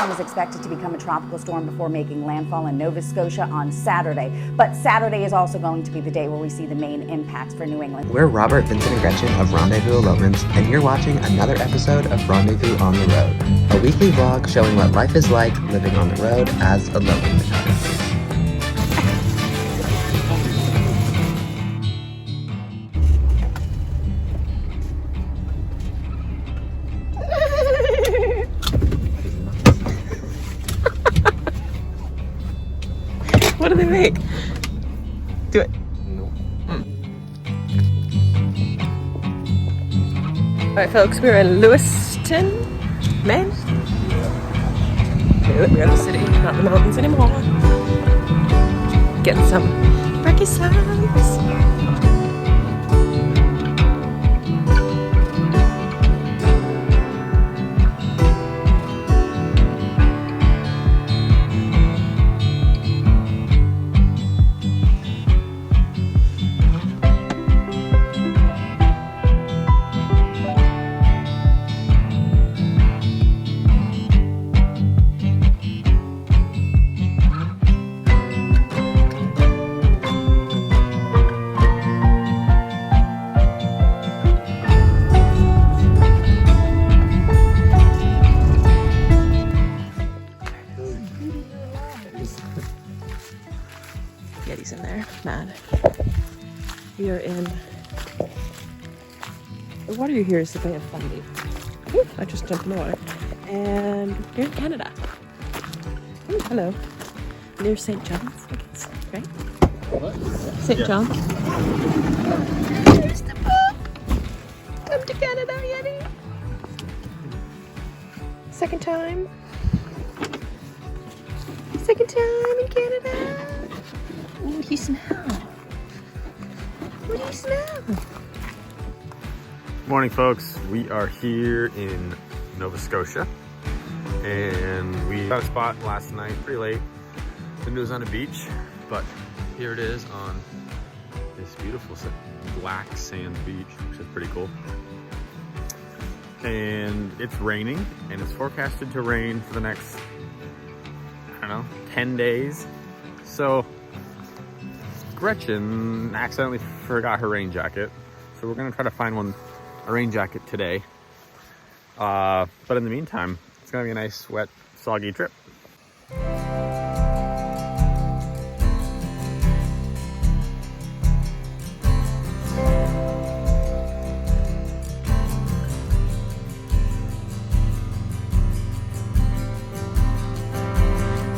storm is expected to become a tropical storm before making landfall in Nova Scotia on Saturday. But Saturday is also going to be the day where we see the main impacts for New England. We're Robert, Vincent, and Gretchen of Rendezvous Elopements, and you're watching another episode of Rendezvous on the Road, a weekly vlog showing what life is like living on the road as elopement photographers. What do they make? Do it. No. Alright folks, we're in Lewiston, Maine. We're in the city, not the mountains anymore. Getting some breakfast sounds. Yetis in there, mad. We are in. The water you hear is the Bay of Fundy. Ooh, I just jumped in the water. And we're in Canada. Ooh, hello. Near St. John's, I guess, right? What? St. Yeah. John's. There's the boat. Come to Canada, Yeti. Second time. Second time in Canada. What do you smell? What do you smell? Morning, folks. We are here in Nova Scotia, and we got a spot last night pretty late. And it was on a beach, but here it is on this beautiful black sand beach, which is pretty cool. And it's raining, and it's forecasted to rain for the next, I don't know, 10 days. So Gretchen accidentally forgot her rain jacket, so we're gonna try to find a rain jacket today. But in the meantime, it's gonna be a nice, wet, soggy trip.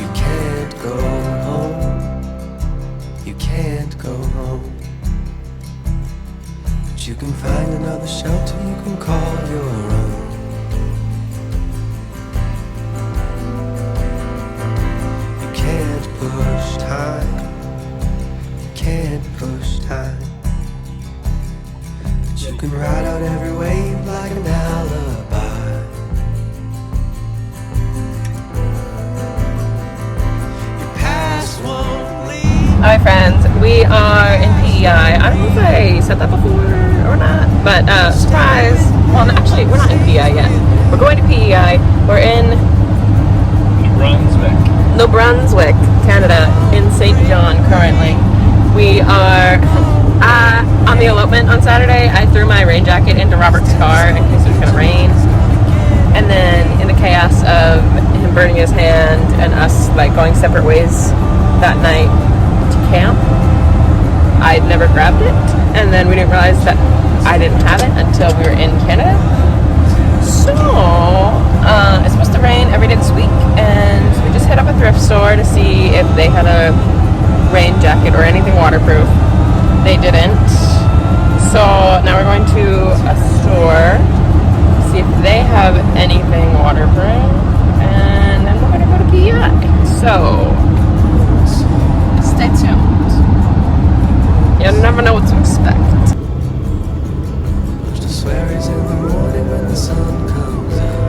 You can't go home. You can't go home. But you can find another shelter you can call your own. You can't push time. You can't push time. But you can ride out every wave like an alibi. Your past won't leave. Hi friends, we are in PEI. I don't know if I said that before or not, but surprise. Well, no, actually, we're not in PEI yet. We're going to PEI. We're in New Brunswick, Canada, in St. John currently. We are on the elopement on Saturday. I threw my rain jacket into Robert's car in case it was going to rain. And then in the chaos of him burning his hand and us like going separate ways that night to camp, I'd never grabbed it, and then we didn't realize that I didn't have it until we were in Canada. So it's supposed to rain every day this week, and we just hit up a thrift store to see if they had a rain jacket or anything waterproof. They didn't. So now we're going to a store to see if they have anything waterproof, and then we're going to go to PEI. So stay tuned. You never know what to expect. Used to swear it's in the morning when the sun comes out.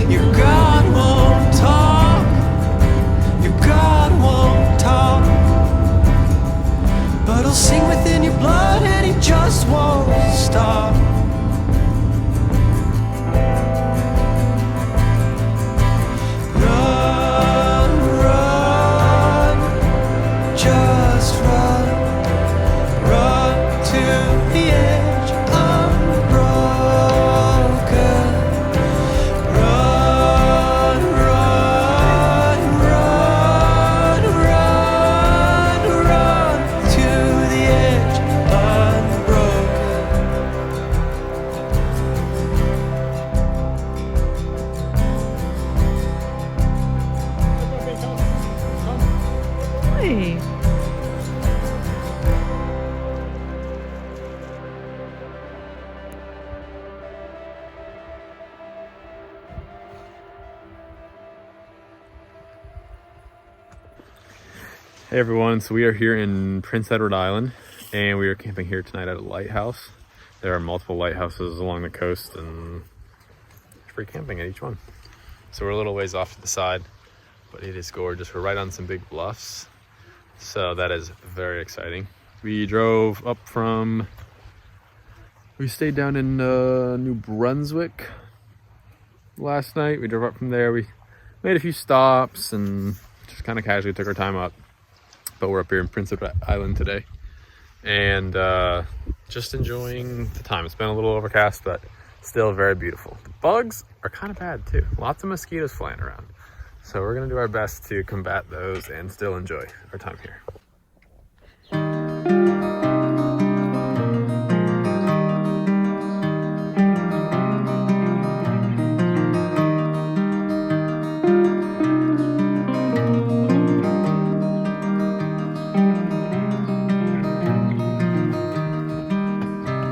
Your God won't talk. Your God won't talk. But he'll sing within your blood and he just won't stop. Hey everyone, so we are here in Prince Edward Island and we are camping here tonight at a lighthouse. There are multiple lighthouses along the coast and free camping at each one. So we're a little ways off to the side, but it is gorgeous. We're right on some big bluffs, so that is very exciting. We drove up from, we stayed down in New Brunswick last night. We drove up from there. We made a few stops and just kind of casually took our time up. But we're up here in Prince Edward Island today and just enjoying the time. It's been a little overcast, but still very beautiful. The bugs are kind of bad too. Lots of mosquitoes flying around. So we're gonna do our best to combat those and still enjoy our time here.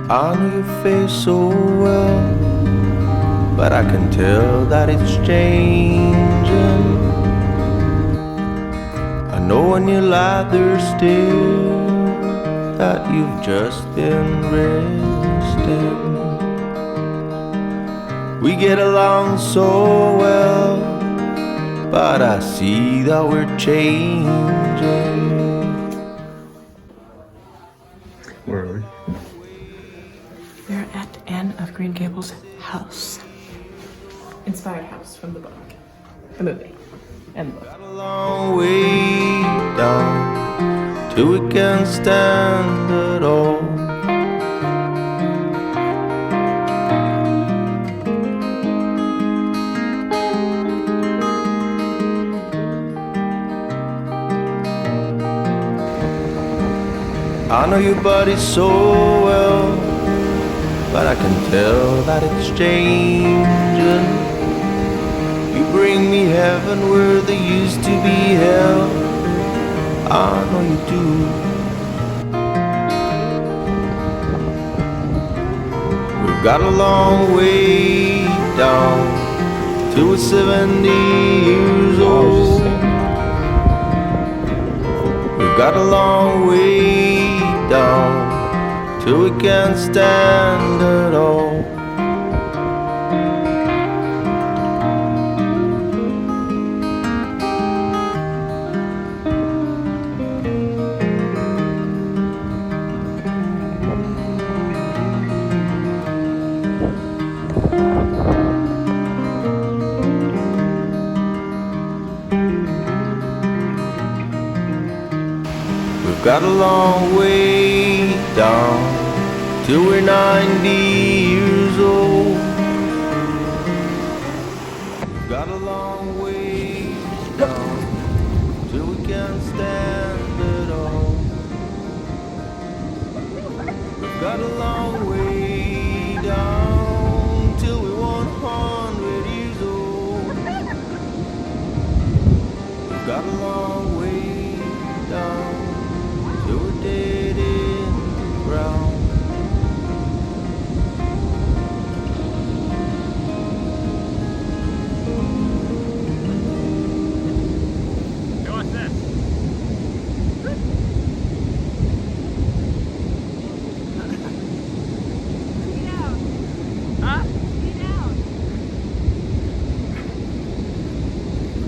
I know your face so well, but I can tell that it's changing. I know when you lie there still that you've just been resting. We get along so well, but I see that we're changing. Where are we? We're at Anne of Green Gables' house. Inspired house from the book, the movie, and the book. Got a long way down till we can stand it all. I know your body so well, but I can tell that it's changing. You bring me heaven where there used to be hell. I know you do. We've got a long way down till we're 70 years old. We've got a long way down till we can't stand it all. We've got a long way down till we're 90 years old. We've got a long way down till we can't stand it all. We've got a long way down till we're 100 years old. We've got a long way down till we're dead in the ground.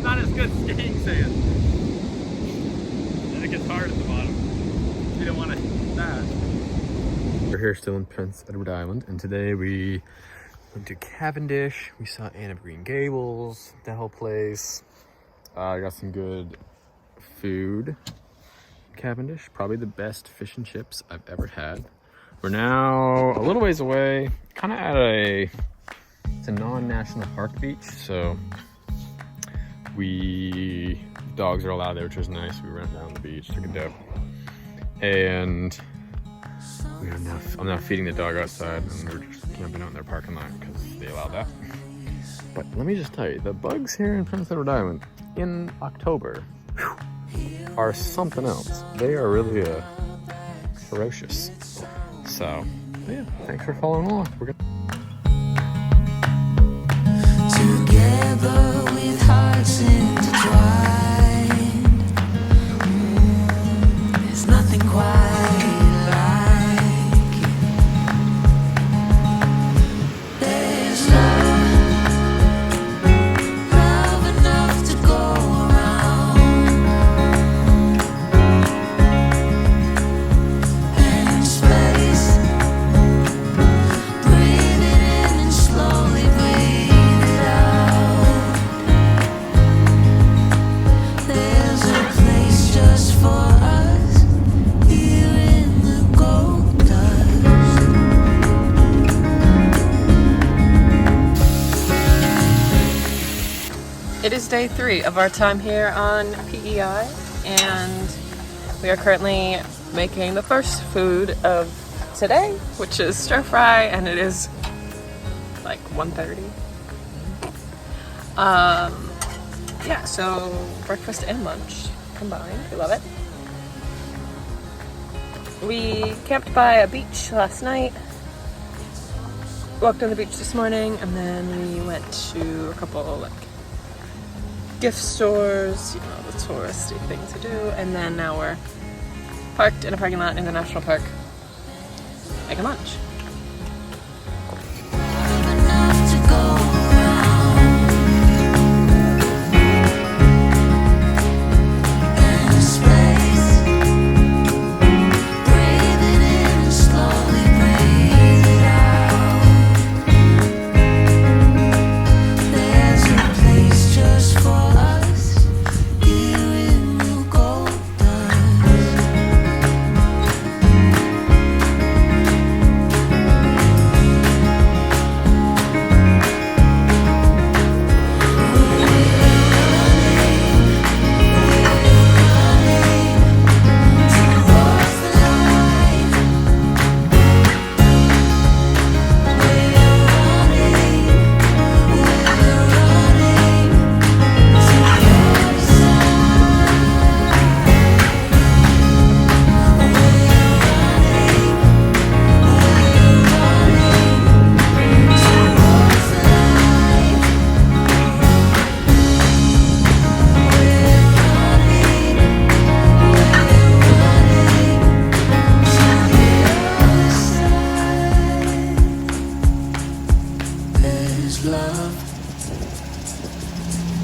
Not as good skiing sand. Then it gets hard at the bottom. You don't want to that. We're here still in Prince Edward Island, and today we went to Cavendish. We saw Anne of Green Gables, the whole place. I got some good food. Cavendish, probably the best fish and chips I've ever had. We're now a little ways away, kind of at it's a non-national park beach, so dogs are allowed there, which was nice. We ran down the beach, took a dip, and I'm now feeding the dog outside, and we're just camping out in their parking lot because they allow that. But let me just tell you, the bugs here in Prince Edward Island in October are something else. They are really ferocious. So yeah, thanks for following along. We're good. Together with hearts intertwined. It is day 3 of our time here on PEI, and we are currently making the first food of today, which is stir fry, and it is like 1:30. Yeah, so breakfast and lunch combined. We love it. We camped by a beach last night, walked on the beach this morning, and then we went to a couple like gift stores, you know, the touristy thing to do, and then now we're parked in a parking lot in the national park making lunch.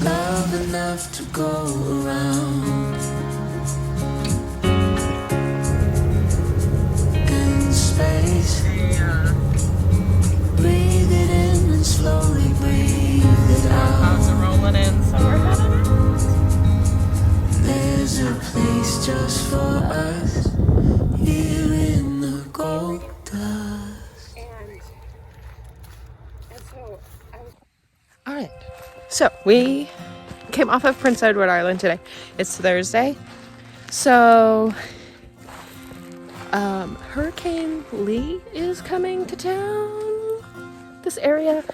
Love enough to go around in space. Breathe it in and slowly breathe it out. Clouds are rolling in, so we're heading out. There's a place just for us here in the gold dust. All right. So we came off of Prince Edward Island today. It's Thursday. So Hurricane Lee is coming to town, this area,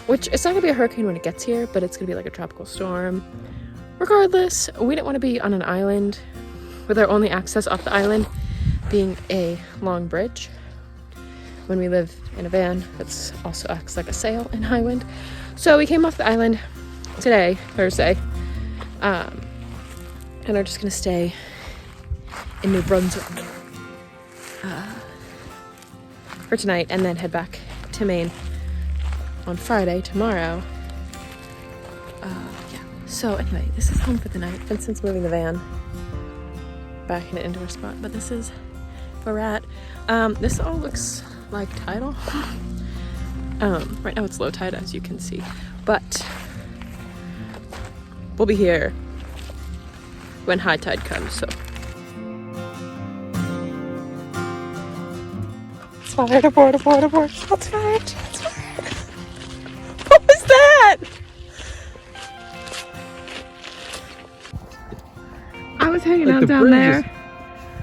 which it's not gonna be a hurricane when it gets here, but it's gonna be like a tropical storm. Regardless, we didn't want to be on an island with our only access off the island being a long bridge. When we live in a van, that's also acts like a sail in high wind. So we came off the island today, Thursday, and are just gonna stay in New Brunswick for tonight, and then head back to Maine on Friday, tomorrow. Yeah. So anyway, this is home for the night. Vincent's moving the van, backing it into our spot, but this is where we're at. This all looks like tidal. Right now it's low tide, as you can see, but we'll be here when high tide comes, so. It's fired, abort, abort, abort. Shots fired, shots fired. What was that? I was hanging out down there.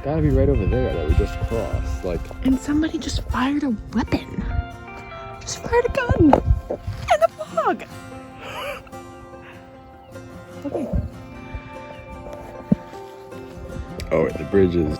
Gotta be right over there that we just crossed, like. And somebody just fired a weapon. Just fired a gun in the fog. Okay. Oh, the bridge is.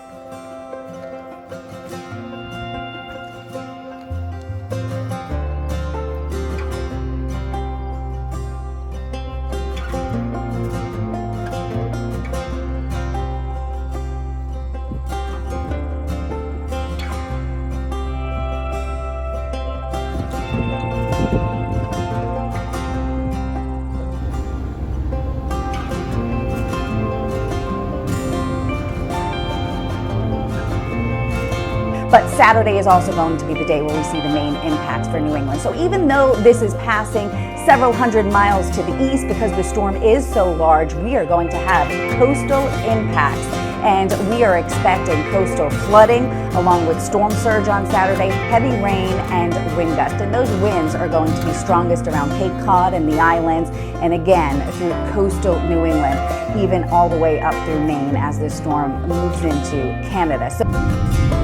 But Saturday is also going to be the day where we see the main impacts for New England. So even though this is passing several hundred miles to the east, because the storm is so large, we are going to have coastal impacts. and we are expecting coastal flooding along with storm surge on Saturday, heavy rain and wind gust. And those winds are going to be strongest around Cape Cod and the islands, and again through coastal New England, even all the way up through Maine as this storm moves into Canada. So